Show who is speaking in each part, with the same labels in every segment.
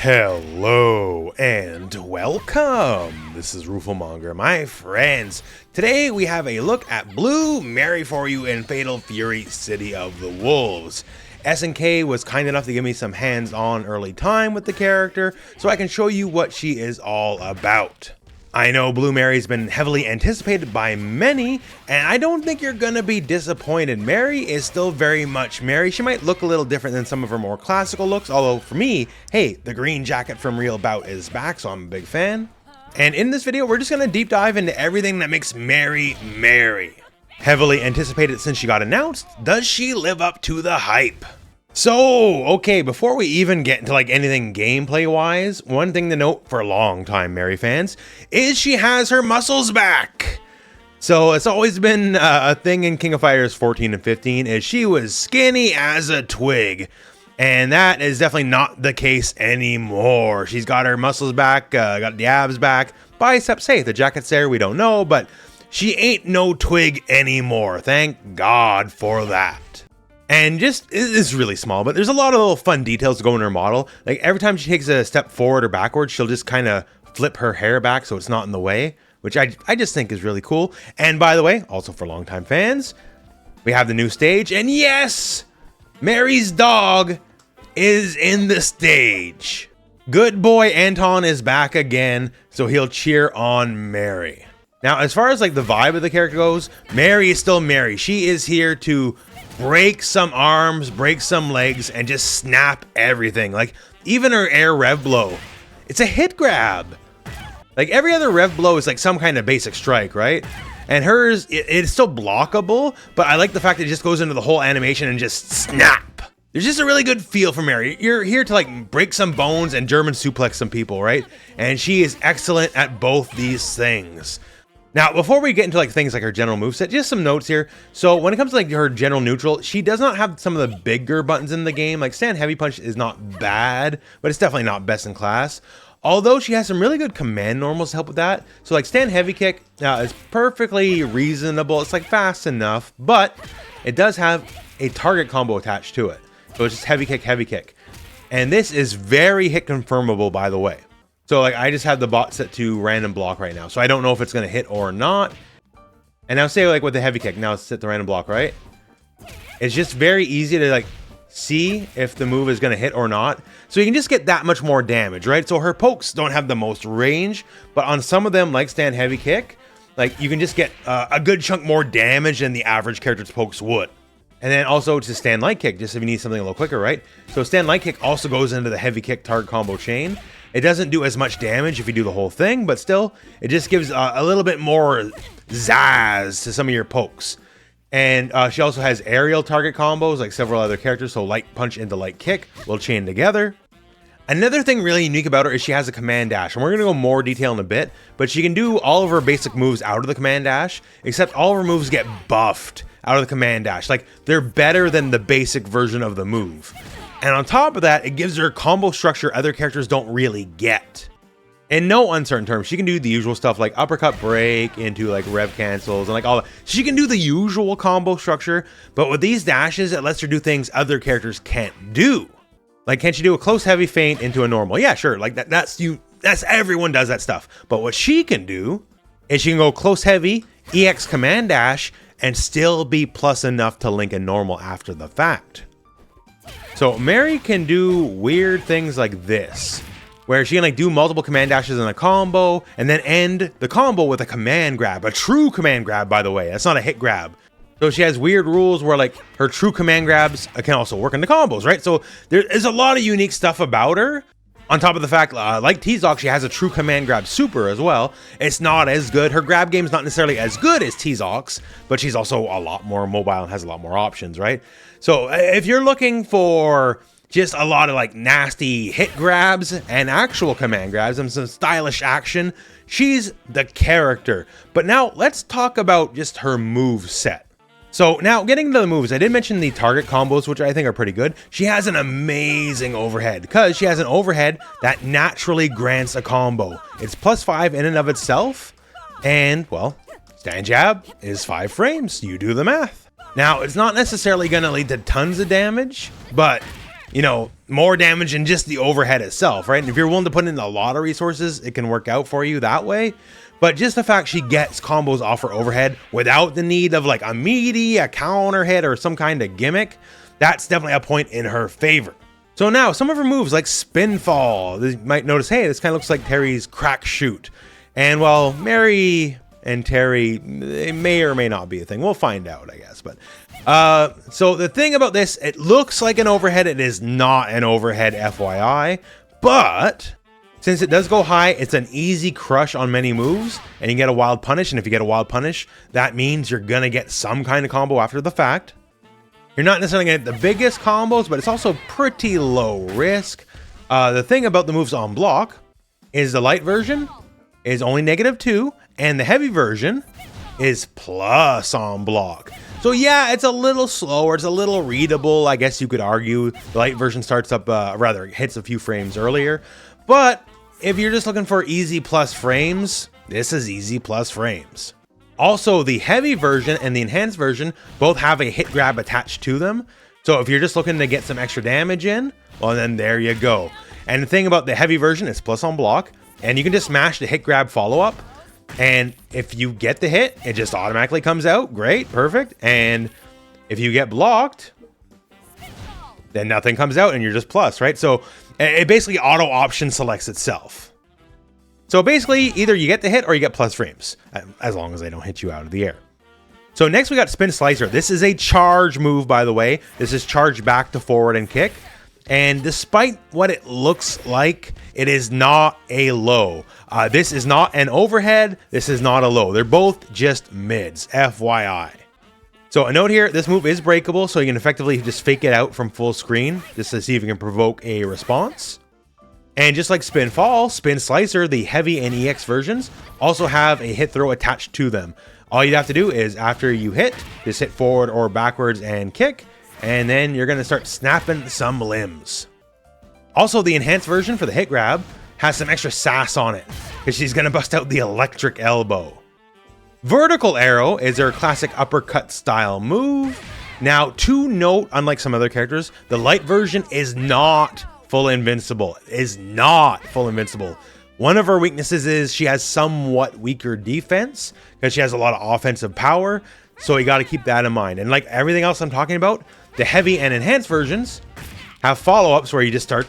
Speaker 1: Hello and welcome. This is Rufelmonger, my friends. Today we have a look at Blue Mary for you in Fatal Fury City of the Wolves. SNK was kind enough to give me some hands-on early time with the character so I can show you what she is all about. I know Blue Mary's been heavily anticipated by many, and I don't think you're gonna be disappointed. Mary is still very much Mary. She might look a little different than some of her more classical looks, although for me, hey, the green jacket from Real Bout is back, so I'm a big fan. And in this video, we're just gonna deep dive into everything that makes Mary Mary. Heavily anticipated since she got announced, does she live up to the hype? So, okay, before we even get into anything gameplay wise, one thing to note for long-time Mary fans is she has her muscles back. So it's always been a thing in King of Fighters 14 and 15 is she was skinny as a twig. And that is definitely not the case anymore. She's got her muscles back, got the abs back, biceps, hey, the jacket's there, we don't know, but she ain't no twig anymore. Thank God for that. And just, it's really small, but there's a lot of little fun details to go in her model. Like every time she takes a step forward or backwards, she'll just kind of flip her hair back so it's not in the way, which I just think is really cool. And by the way, also for longtime fans, we have the new stage. And yes, Mary's dog is in the stage. Good boy Anton is back again, so he'll cheer on Mary. Now, as far as the vibe of the character goes, Mary is still Mary. She is here to break some arms, break some legs, and just snap everything. Even her air rev blow, it's a hit grab. Every other rev blow is some kind of basic strike, right? And hers, it's still blockable, but I like the fact that it just goes into the whole animation and just snap. There's just a really good feel for Mary. You're here to break some bones and German suplex some people, right? And she is excellent at both these things. Now, before we get into things like her general moveset, just some notes here. So when it comes to her general neutral, she does not have some of the bigger buttons in the game. Stand heavy punch is not bad, but it's definitely not best in class. Although she has some really good command normals to help with that. So stand heavy kick is perfectly reasonable. It's fast enough, but it does have a target combo attached to it. So it's just heavy kick, heavy kick. And this is very hit confirmable, by the way. So I just have the bot set to random block right now. So I don't know if it's going to hit or not. And now say with the heavy kick, now it's set to random block, right? It's just very easy to see if the move is going to hit or not. So you can just get that much more damage, right? So her pokes don't have the most range, but on some of them stand heavy kick, you can just get a good chunk more damage than the average character's pokes would. And then also to stand light kick, just if you need something a little quicker, right? So stand light kick also goes into the heavy kick target combo chain. It doesn't do as much damage if you do the whole thing, but still, it just gives a little bit more zazz to some of your pokes. And she also has aerial target combos like several other characters, so light punch into light kick will chain together. Another thing really unique about her is she has a command dash, and we're going to go more detail in a bit, but she can do all of her basic moves out of the command dash, except all of her moves get buffed out of the command dash. They're better than the basic version of the move. And on top of that, it gives her combo structure other characters don't really get. In no uncertain terms, she can do the usual stuff like uppercut break into rev cancels and all that. She can do the usual combo structure, but with these dashes, it lets her do things other characters can't do. Can she do a close heavy feint into a normal? Yeah, sure. That's everyone does that stuff. But what she can do is she can go close heavy, EX command dash, and still be plus enough to link a normal after the fact. So Mary can do weird things like this, where she can do multiple command dashes in a combo and then end the combo with a command grab, a true command grab, by the way. That's not a hit grab. So she has weird rules where her true command grabs can also work in the combos, right? So there is a lot of unique stuff about her. On top of the fact, like T-Zoc, she has a true command grab super as well. It's not as good. Her grab game is not necessarily as good as T-Zoc's, but she's also a lot more mobile and has a lot more options, right? So if you're looking for just a lot of nasty hit grabs and actual command grabs and some stylish action, she's the character. But now let's talk about just her move set. So now getting into the moves, I did mention the target combos, which I think are pretty good. She has an amazing overhead because she has an overhead that naturally grants a combo. It's +5 in and of itself. And well, stand jab is 5 frames. You do the math. Now, it's not necessarily going to lead to tons of damage, but you know, more damage than just the overhead itself, right? And if you're willing to put in a lot of resources, it can work out for you that way. But just the fact she gets combos off her overhead without the need of like a meaty, a counter hit, or some kind of gimmick, that's definitely a point in her favor. So now some of her moves like spin fall, you might notice, hey, this kind of looks like Terry's crack shoot. And while Mary and Terry, they may or may not be a thing. We'll find out, I guess. But so the thing about this, it looks like an overhead. It is not an overhead, FYI. But since it does go high, it's an easy crush on many moves, and you get a wild punish. And if you get a wild punish, that means you're gonna get some kind of combo after the fact. You're not necessarily gonna get the biggest combos, but it's also pretty low risk. The thing about the moves on block is the light version is only -2, and the heavy version is plus on block. So yeah, it's a little slower, it's a little readable, I guess you could argue. The light version starts up, rather hits a few frames earlier. But if you're just looking for easy plus frames, this is easy plus frames. Also, the heavy version and the enhanced version both have a hit grab attached to them. So if you're just looking to get some extra damage in, well then there you go. And the thing about the heavy version is plus on block, and you can just smash the hit grab follow-up. And if you get the hit, it just automatically comes out. Great, perfect. And if you get blocked, then nothing comes out and you're just plus, right? So it basically auto option selects itself. So basically, either you get the hit or you get plus frames, as long as they don't hit you out of the air. So next we got Spin Slicer. This is a charge move, by the way. This is charge back to forward and kick. And despite what it looks like, it is not a low. This is not an overhead. This is not a low. They're both just mids, FYI. So a note here, this move is breakable, so you can effectively just fake it out from full screen, just to see if you can provoke a response. And just like Spin Fall, Spin Slicer, the heavy and EX versions, also have a hit throw attached to them. All you'd have to do is, after you hit, just hit forward or backwards and kick, and then you're going to start snapping some limbs. Also, the enhanced version for the hit grab has some extra sass on it, because she's going to bust out the electric elbow. Vertical Arrow is her classic uppercut style move. Now, to note, unlike some other characters, the light version is not full invincible. It is not full invincible. One of her weaknesses is she has somewhat weaker defense, because she has a lot of offensive power, so you got to keep that in mind. And like everything else I'm talking about, the heavy and enhanced versions have follow-ups where you just start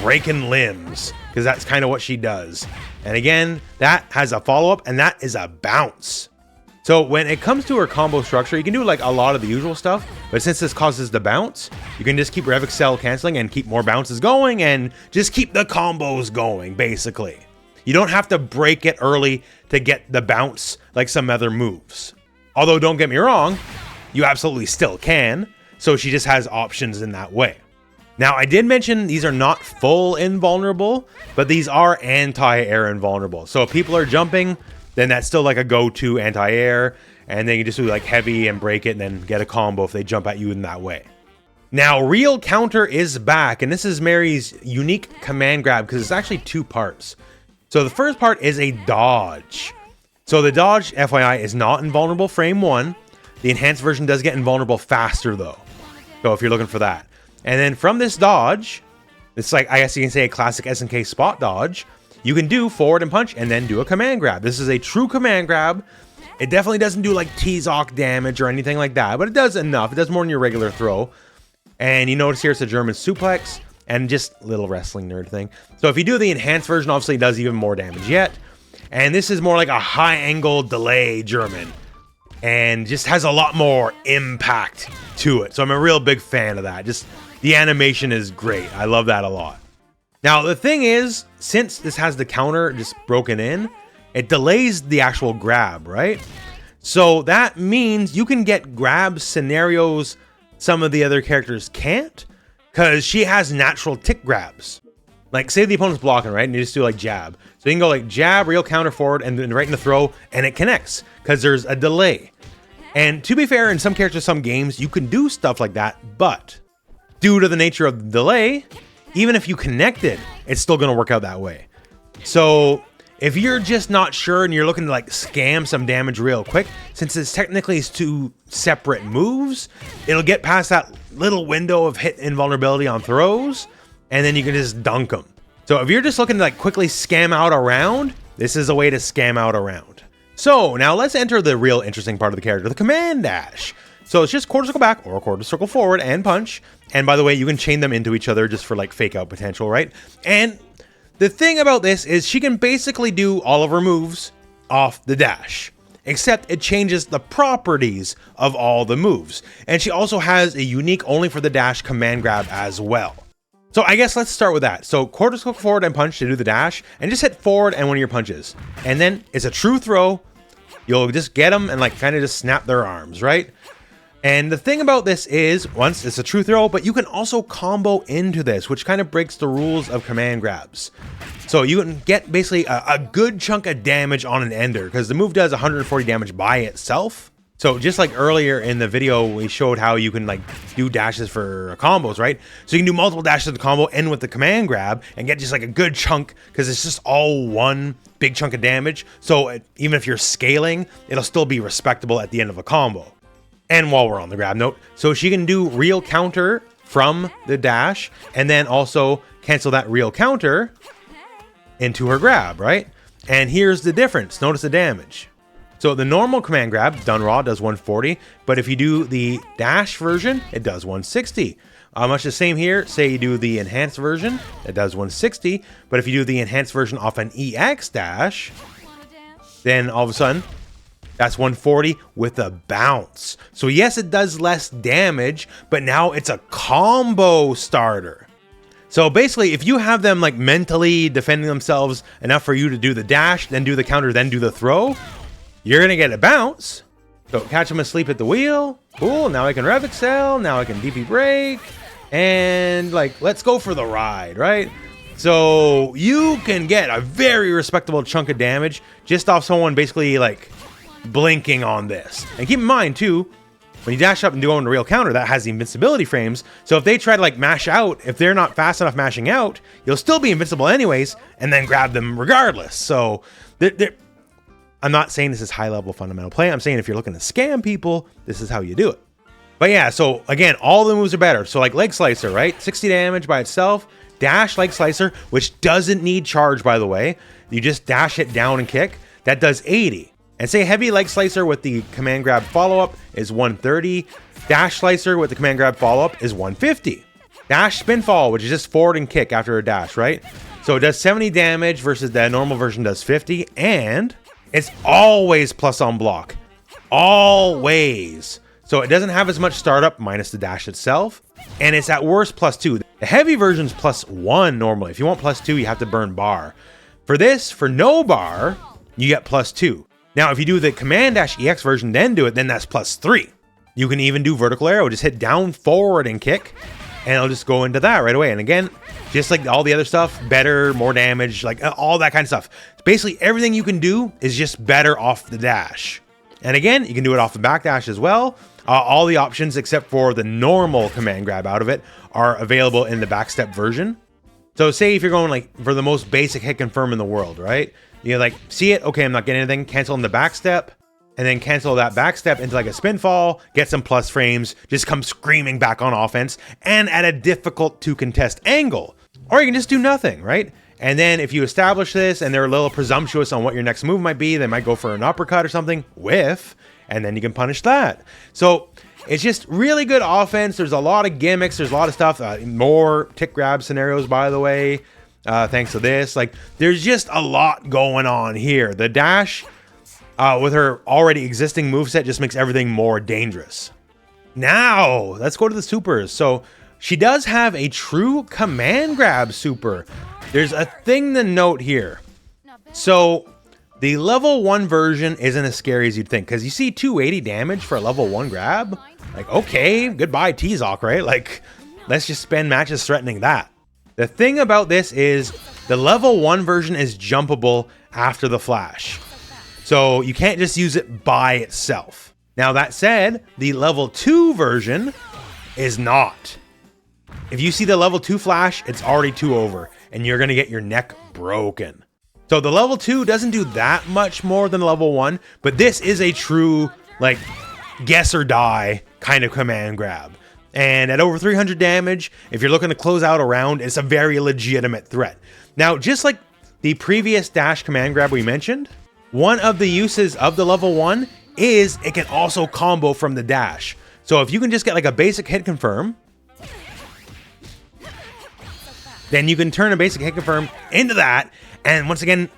Speaker 1: breaking limbs, because that's kind of what she does. And again, that has a follow-up, and that is a bounce. So when it comes to her combo structure, you can do like a lot of the usual stuff, but since this causes the bounce, you can just keep Rev Excel canceling and keep more bounces going and just keep the combos going, basically. You don't have to break it early to get the bounce like some other moves. Although don't get me wrong, you absolutely still can, so she just has options in that way. Now, I did mention these are not full invulnerable, but these are anti-air invulnerable. So if people are jumping, then that's still like a go-to anti-air, and then you just do like heavy and break it and then get a combo if they jump at you in that way. Now, Real Counter is back, and this is Mary's unique command grab because it's actually two parts. So the first part is a dodge. So the dodge, FYI, is not invulnerable frame 1. The enhanced version does get invulnerable faster though. So if you're looking for that. And then from this dodge, it's like, I guess you can say a classic SNK spot dodge. You can do forward and punch and then do a command grab. This is a true command grab. It definitely doesn't do like T-Zoc damage or anything like that, but it does enough. It does more than your regular throw. And you notice here it's a German suplex and just a little wrestling nerd thing. So if you do the enhanced version, obviously it does even more damage yet. And this is more like a high angle delay German and just has a lot more impact to it. So I'm a real big fan of that. Just the animation is great. I love that a lot. Now, the thing is, since this has the counter just broken in, it delays the actual grab, right? So that means you can get grab scenarios some of the other characters can't, because she has natural tick grabs. Like, say the opponent's blocking, right? And you just do like jab. So you can go like jab, real counter forward, and then right in the throw, and it connects, because there's a delay. And to be fair, in some characters, some games, you can do stuff like that, but due to the nature of the delay, even if you connect it, it's still going to work out that way. So if you're just not sure and you're looking to like scam some damage real quick, since it's technically two separate moves, it'll get past that little window of hit invulnerability on throws, and then you can just dunk them. So if you're just looking to like quickly scam out around, this is a way to scam out around. So now let's enter the real interesting part of the character, the command dash. So it's just quarter circle back or quarter circle forward and punch. And by the way, you can chain them into each other just for like fake out potential, right? And the thing about this is she can basically do all of her moves off the dash, except it changes the properties of all the moves. And she also has a unique only for the dash command grab as well. So I guess let's start with that. So quarter circle forward and punch to do the dash, and just hit forward and one of your punches. And then it's a true throw. You'll just get them and like kind of just snap their arms, right? And the thing about this is, once it's a true throw, but you can also combo into this, which kind of breaks the rules of command grabs. So you can get basically a good chunk of damage on an ender, because the move does 140 damage by itself. So just like earlier in the video, we showed how you can like do dashes for combos, right? So you can do multiple dashes of the combo, end with the command grab, and get just like a good chunk, because it's just all one big chunk of damage. So even if you're scaling, it'll still be respectable at the end of a combo. And while we're on the grab note, so she can do real counter from the dash, and then also cancel that real counter into her grab, right? And here's the difference. Notice the damage. So the normal command grab, done raw, does 140, but if you do the dash version, it does 160. Much the same here. Say you do the enhanced version, it does 160, but if you do the enhanced version off an EX dash, then all of a sudden, that's 140 with a bounce. So yes, it does less damage, but now it's a combo starter. So basically, if you have them like mentally defending themselves enough for you to do the dash, then do the counter, then do the throw, you're gonna get a bounce. So catch them asleep at the wheel. Cool, now I can rev excel, now I can DP break, and like, let's go for the ride, right? So you can get a very respectable chunk of damage just off someone basically like blinking on this. And keep in mind too, when you dash up and do on the real counter, that has the invincibility frames. So if they try to like mash out, if they're not fast enough mashing out, you'll still be invincible anyways, and then grab them regardless. So I'm not saying this is high level fundamental play. I'm saying if you're looking to scam people, this is how you do it. But yeah, so again, all the moves are better. So like leg slicer, right? 60 damage by itself. Dash leg slicer, which doesn't need charge, by the way. You just dash it down and kick. That does 80. And say heavy leg slicer with the command grab follow-up is 130. Dash slicer with the command grab follow-up is 150. Dash spin fall, which is just forward and kick after a dash, right? So it does 70 damage versus the normal version does 50. And it's always plus on block. Always. So it doesn't have as much startup minus the dash itself. And it's at worst +2. The heavy version's +1 normally. If you want +2, you have to burn bar. For this, for no bar, you get +2. Now, if you do the command dash EX version, then do it, then that's +3. You can even do vertical arrow. Just hit down, forward, and kick. And it'll just go into that right away. And again, just like all the other stuff, better, more damage, like all that kind of stuff. Basically, everything you can do is just better off the dash. And again, you can do it off the back dash as well. All the options except for the normal command grab out of it are available in the backstep version. So say if you're going like for the most basic hit confirm in the world, right? You like see it, okay, I'm not getting anything, cancel in the backstep, and then cancel that backstep into like a spin fall, get some plus frames, just come screaming back on offense, and at a difficult to contest angle. Or you can just do nothing, right? And then if you establish this and they're a little presumptuous on what your next move might be, they might go for an uppercut or something, whiff, and then you can punish that. So it's just really good offense. There's a lot of gimmicks. There's a lot of stuff. More tick grab scenarios, by the way, thanks to this. Like, there's just a lot going on here. The dash with her already existing moveset just makes everything more dangerous. Now, let's go to the supers. So she does have a true command grab super. There's a thing to note here. So the level 1 version isn't as scary as you'd think, because you see 280 damage for a level 1 grab. Like, okay, goodbye T-Zoc, right? Like, let's just spend matches threatening that. The thing about this is the level 1 version is jumpable after the flash. So you can't just use it by itself. Now that said, the level 2 version is not. If you see the level 2 flash, it's already 2 over, and you're gonna get your neck broken. So the level 2 doesn't do that much more than level 1, but this is a true, like, guess or die kind of command grab. And at over 300 damage, if you're looking to close out a round, it's a very legitimate threat. Now, just like the previous dash command grab we mentioned, one of the uses of the level 1 is it can also combo from the dash. So if you can just get like a basic hit confirm, then you can turn a basic hit confirm into that. And once again,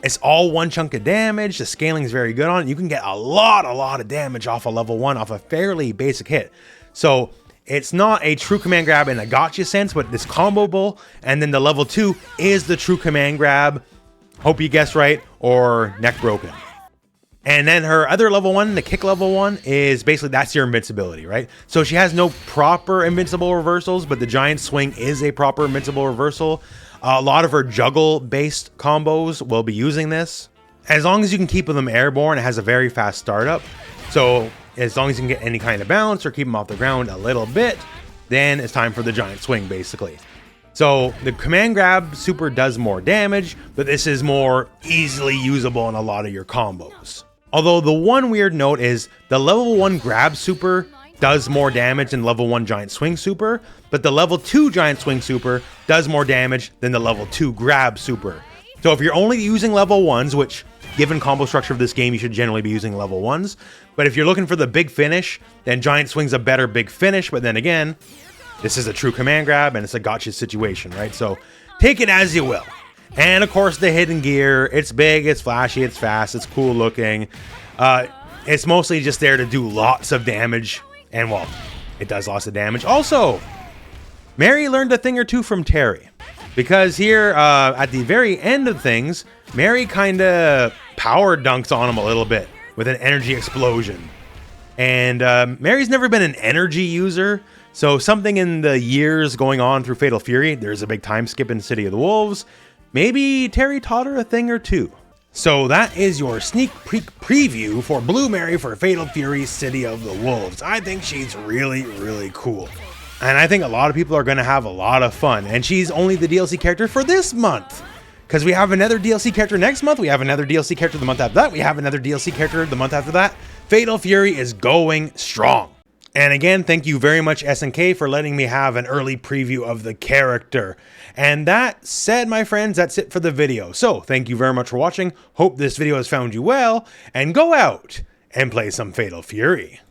Speaker 1: it's all one chunk of damage. The scaling is very good on it. You can get a lot of damage off a level 1 off a fairly basic hit. So it's not a true command grab in a gotcha sense, but it's comboable. And then the level 2 is the true command grab. Hope you guessed right, or neck broken. And then her other level 1, the kick level 1, is basically that's your invincibility, right? So she has no proper invincible reversals, but the giant swing is a proper invincible reversal. A lot of her juggle-based combos will be using this. As long as you can keep them airborne, it has a very fast startup. So as long as you can get any kind of bounce or keep them off the ground a little bit, then it's time for the giant swing, basically. So the command grab super does more damage, but this is more easily usable in a lot of your combos. Although the one weird note is the level 1 grab super does more damage than level 1 giant swing super, but the level 2 giant swing super does more damage than the level 2 grab super. So if you're only using level 1s, which given combo structure of this game, you should generally be using level 1s. But if you're looking for the big finish, then giant swing's a better big finish. But then again, this is a true command grab and it's a gotcha situation, right? So take it as you will. And of course the hidden gear, it's big, it's flashy, it's fast, it's cool looking. It's mostly just there to do lots of damage. And well, it does lots of damage. Also, Mary learned a thing or two from Terry. Because here, at the very end of things, Mary kind of power dunks on him a little bit with an energy explosion. And Mary's never been an energy user, so something in the years going on through Fatal Fury, there's a big time skip in City of the Wolves, maybe Terry taught her a thing or two. So that is your sneak peek preview for Blue Mary for Fatal Fury City of the Wolves. I think she's really cool. And I think a lot of people are going to have a lot of fun. And she's only the DLC character for this month. Because we have another DLC character next month. We have another DLC character the month after that. We have another DLC character the month after that. Fatal Fury is going strong. And again, thank you very much, SNK, for letting me have an early preview of the character. And that said, my friends, that's it for the video. So thank you very much for watching. Hope this video has found you well. And go out and play some Fatal Fury.